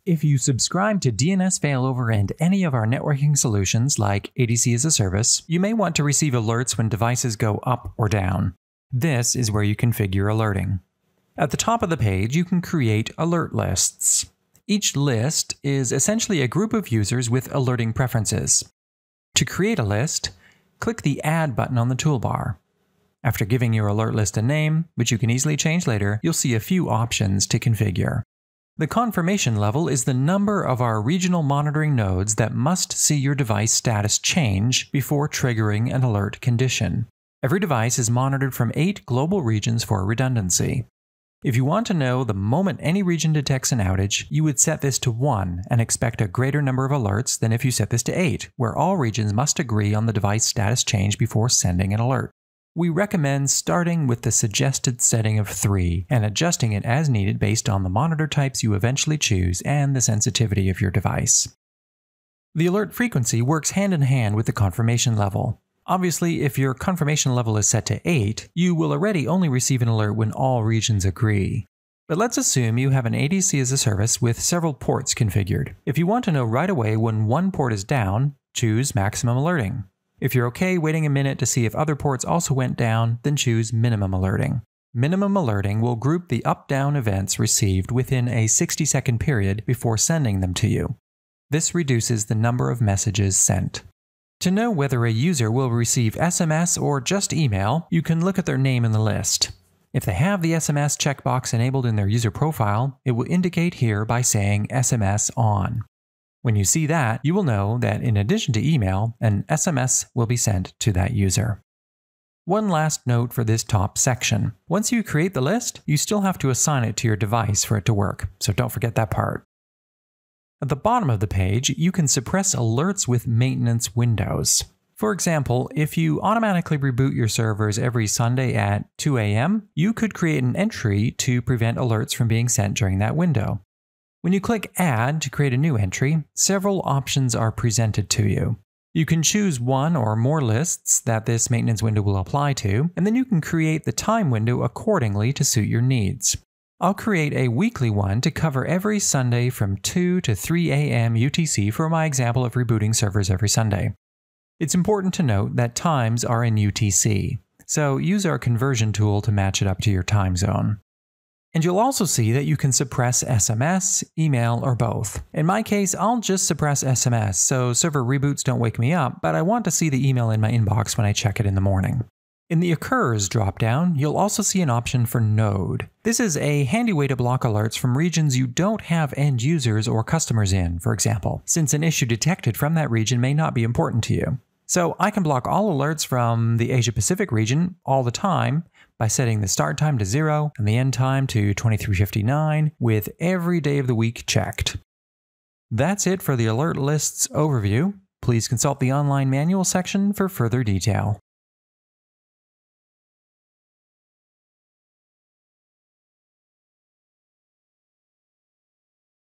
If you subscribe to DNS Failover and any of our networking solutions like ADC-as-a-Service, you may want to receive alerts when devices go up or down. This is where you configure alerting. At the top of the page, you can create alert lists. Each list is essentially a group of users with alerting preferences. To create a list, click the Add button on the toolbar. After giving your alert list a name, which you can easily change later, you'll see a few options to configure. The confirmation level is the number of our regional monitoring nodes that must see your device status change before triggering an alert condition. Every device is monitored from 8 global regions for redundancy. If you want to know the moment any region detects an outage, you would set this to 1 and expect a greater number of alerts than if you set this to 8, where all regions must agree on the device status change before sending an alert. We recommend starting with the suggested setting of 3 and adjusting it as needed based on the monitor types you eventually choose and the sensitivity of your device. The alert frequency works hand in hand with the confirmation level. Obviously, if your confirmation level is set to 8, you will already only receive an alert when all regions agree. But let's assume you have an ADC-as-a-Service with several ports configured. If you want to know right away when one port is down, choose maximum alerting. If you're okay waiting a minute to see if other ports also went down, then choose minimum alerting. Minimum alerting will group the up-down events received within a 60-second period before sending them to you. This reduces the number of messages sent. To know whether a user will receive SMS or just email, you can look at their name in the list. If they have the SMS checkbox enabled in their user profile, it will indicate here by saying SMS on. When you see that, you will know that in addition to email, an SMS will be sent to that user. One last note for this top section. Once you create the list, you still have to assign it to your device for it to work, so don't forget that part. At the bottom of the page, you can suppress alerts with maintenance windows. For example, if you automatically reboot your servers every Sunday at 2 a.m., you could create an entry to prevent alerts from being sent during that window. When you click Add to create a new entry, several options are presented to you. You can choose one or more lists that this maintenance window will apply to, and then you can create the time window accordingly to suit your needs. I'll create a weekly one to cover every Sunday from 2 to 3 a.m. UTC for my example of rebooting servers every Sunday. It's important to note that times are in UTC, so use our conversion tool to match it up to your time zone. And you'll also see that you can suppress SMS, email, or both. In my case, I'll just suppress SMS, so server reboots don't wake me up, but I want to see the email in my inbox when I check it in the morning. In the Occurs dropdown, you'll also see an option for Node. This is a handy way to block alerts from regions you don't have end users or customers in, for example, since an issue detected from that region may not be important to you. So I can block all alerts from the Asia Pacific region all the time by setting the start time to 0 and the end time to 23:59 with every day of the week checked. That's it for the alert lists overview. Please consult the online manual section for further detail.